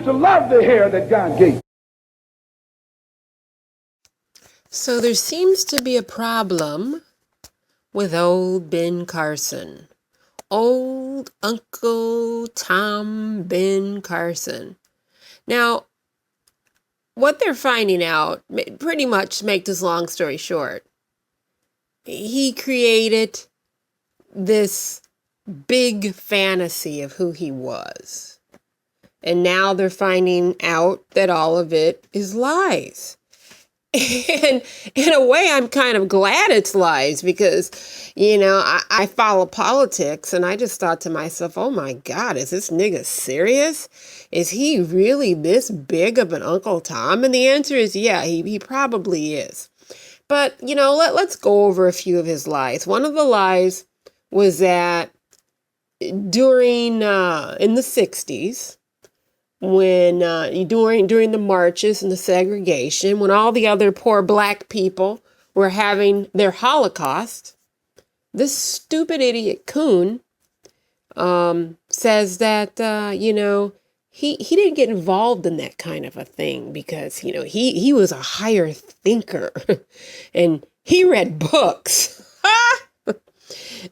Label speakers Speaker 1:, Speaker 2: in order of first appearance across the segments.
Speaker 1: to love the hair that God gave.
Speaker 2: So there seems to be a problem with old Ben Carson. Old Uncle Tom Ben Carson. Now, what they're finding out, pretty much make this long story short, he created this big fantasy of who he was. And now they're finding out that all of it is lies. And in a way, I'm kind of glad it's lies because, I follow politics and I just thought to myself, oh my God, is this nigga serious? Is he really this big of an Uncle Tom? And the answer is, yeah, he probably is. But, let's go over a few of his lies. One of the lies was that in the 60s, when during the marches and the segregation, when all the other poor black people were having their Holocaust, this stupid idiot coon says that he didn't get involved in that kind of a thing because he was a higher thinker and he read books.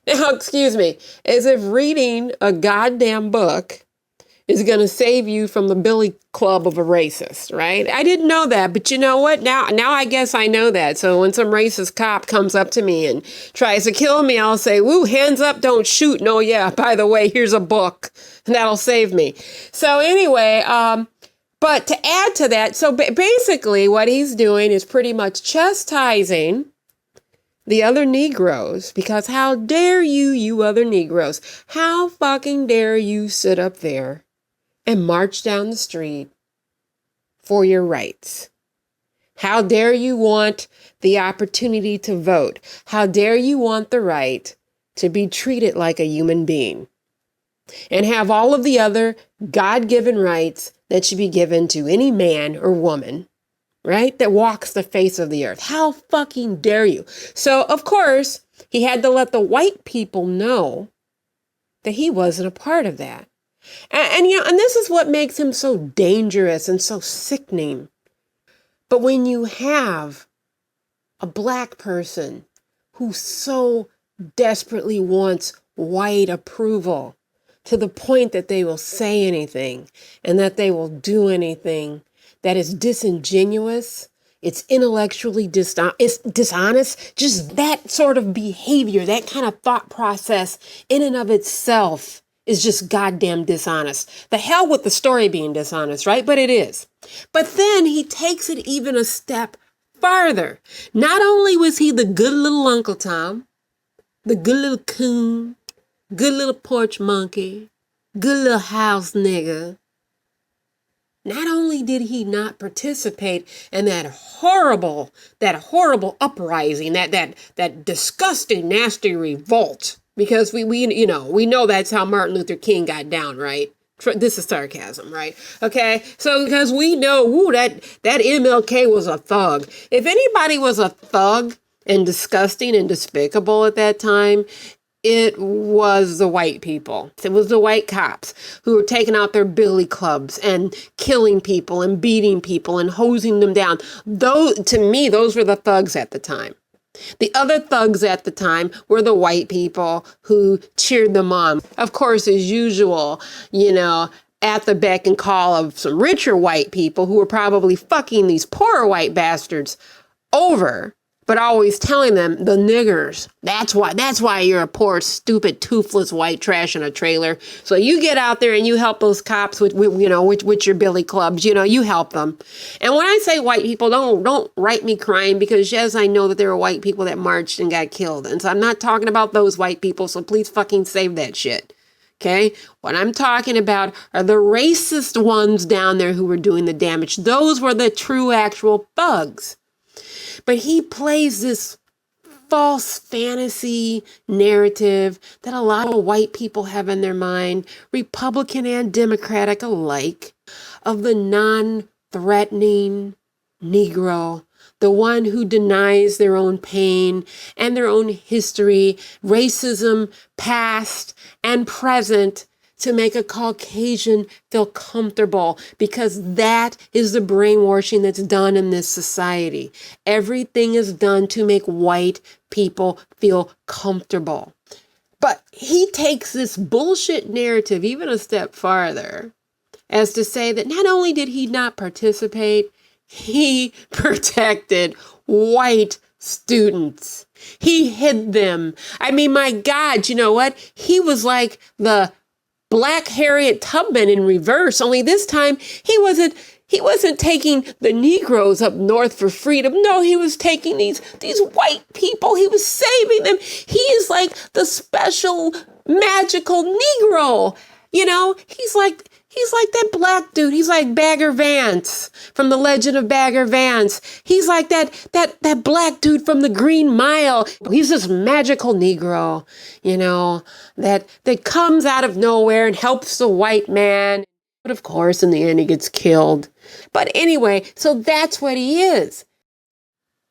Speaker 2: Now, excuse me, as if reading a goddamn book is going to save you from the billy club of a racist, right? I didn't know that, but you know what? Now I guess I know that. So when some racist cop comes up to me and tries to kill me, I'll say, woo, hands up, don't shoot. No, yeah, by the way, here's a book, and that'll save me. So anyway, but to add to that, so basically what he's doing is pretty much chastising the other Negroes, because how dare you other Negroes, how fucking dare you sit up there and march down the street for your rights? How dare you want the opportunity to vote? How dare you want the right to be treated like a human being and have all of the other God-given rights that should be given to any man or woman, right, that walks the face of the earth? How fucking dare you? So, of course, he had to let the white people know that he wasn't a part of that. And this is what makes him so dangerous and so sickening. But when you have a black person who so desperately wants white approval to the point that they will say anything and that they will do anything that is disingenuous, it's intellectually dishonest, just that sort of behavior, that kind of thought process in and of itself is just goddamn dishonest. The hell with the story being dishonest, right? But it is. But then he takes it even a step farther. Not only was he the good little Uncle Tom, the good little coon, good little porch monkey, good little house nigga, not only did he not participate in that horrible uprising, that disgusting, nasty revolt, because we know that's how Martin Luther King got down, right? This is sarcasm, right? Okay, so because we know, that MLK was a thug. If anybody was a thug and disgusting and despicable at that time, it was the white people. It was the white cops who were taking out their billy clubs and killing people and beating people and hosing them down. To me, those were the thugs at the time. The other thugs at the time were the white people who cheered them on. Of course, as usual, at the beck and call of some richer white people who were probably fucking these poor white bastards over, but always telling them, the niggers, that's why you're a poor, stupid, toothless white trash in a trailer. So you get out there and you help those cops with your billy clubs, you help them. And when I say white people, don't write me crying, because yes, I know that there were white people that marched and got killed. And so I'm not talking about those white people, so please fucking save that shit. Okay? What I'm talking about are the racist ones down there who were doing the damage. Those were the true, actual thugs. But he plays this false fantasy narrative that a lot of white people have in their mind, Republican and Democratic alike, of the non-threatening Negro, the one who denies their own pain and their own history, racism, past and present, to make a Caucasian feel comfortable, because that is the brainwashing that's done in this society. Everything is done to make white people feel comfortable. But he takes this bullshit narrative even a step farther, as to say that not only did he not participate, he protected white students. He hid them. I mean, my God, you know what? He was like the Black Harriet Tubman in reverse, only this time he wasn't taking the Negroes up north for freedom. No, he was taking these white people. He was saving them. He is like the special magical Negro. You know, he's like that black dude. He's like Bagger Vance from The Legend of Bagger Vance. He's like that black dude from the Green Mile. He's this magical Negro, you know, that comes out of nowhere and helps the white man. But of course, in the end, he gets killed. But anyway, so that's what he is.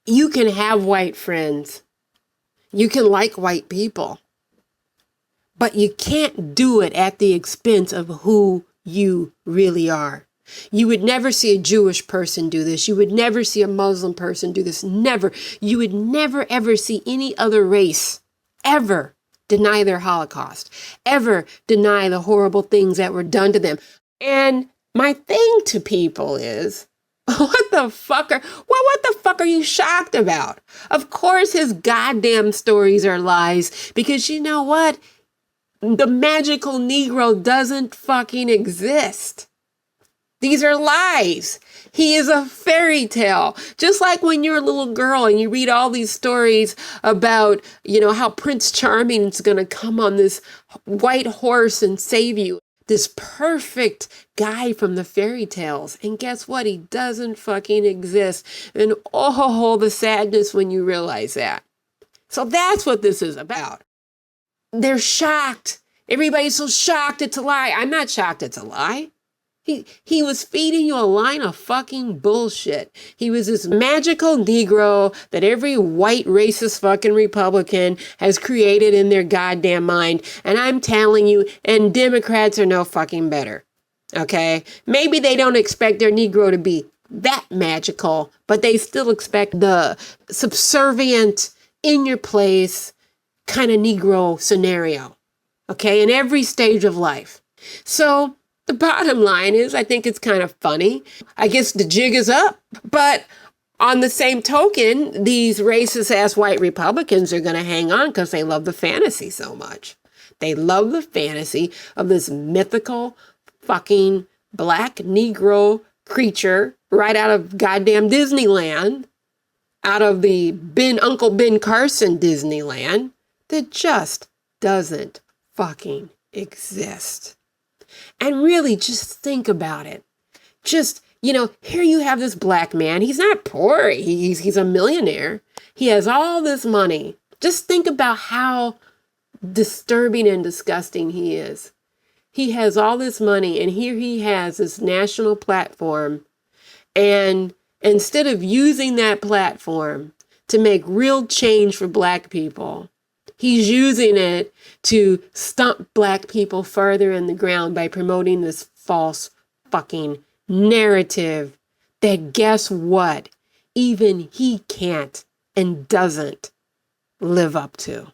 Speaker 2: You can have white friends. You can like white people. But you can't do it at the expense of who you really are. You would never see a Jewish person do this. You would never see a Muslim person do this. Never. You would never, ever see any other race ever deny their Holocaust, ever deny the horrible things that were done to them. And my thing to people is, what the fuck are you shocked about? Of course his goddamn stories are lies, because you know what? The magical Negro doesn't fucking exist. These are lies. He is a fairy tale. Just like when you're a little girl and you read all these stories about, you know, how Prince Charming is going to come on this white horse and save you. This perfect guy from the fairy tales. And guess what? He doesn't fucking exist. And oh, the sadness when you realize that. So that's what this is about. They're shocked. Everybody's so shocked it's a lie. I'm not shocked it's a lie. He was feeding you a line of fucking bullshit. He was this magical Negro that every white racist fucking Republican has created in their goddamn mind. And I'm telling you, and Democrats are no fucking better. Okay? Maybe they don't expect their Negro to be that magical, but they still expect the subservient, in your place kind of Negro scenario. Okay? In every stage of life. So the bottom line is, I think it's kind of funny. I guess the jig is up. But on the same token, these racist ass white Republicans are going to hang on because they love the fantasy so much. They love the fantasy of this mythical fucking black Negro creature right out of goddamn Disneyland, out of the Uncle Ben Carson Disneyland, that just doesn't fucking exist. And really, just think about it. Just, you know, here you have this black man. He's not poor. He's a millionaire. He has all this money. Just think about how disturbing and disgusting he is. He has all this money, and here he has this national platform. And instead of using that platform to make real change for black people, he's using it to stump black people further in the ground by promoting this false fucking narrative that, guess what, even he can't and doesn't live up to.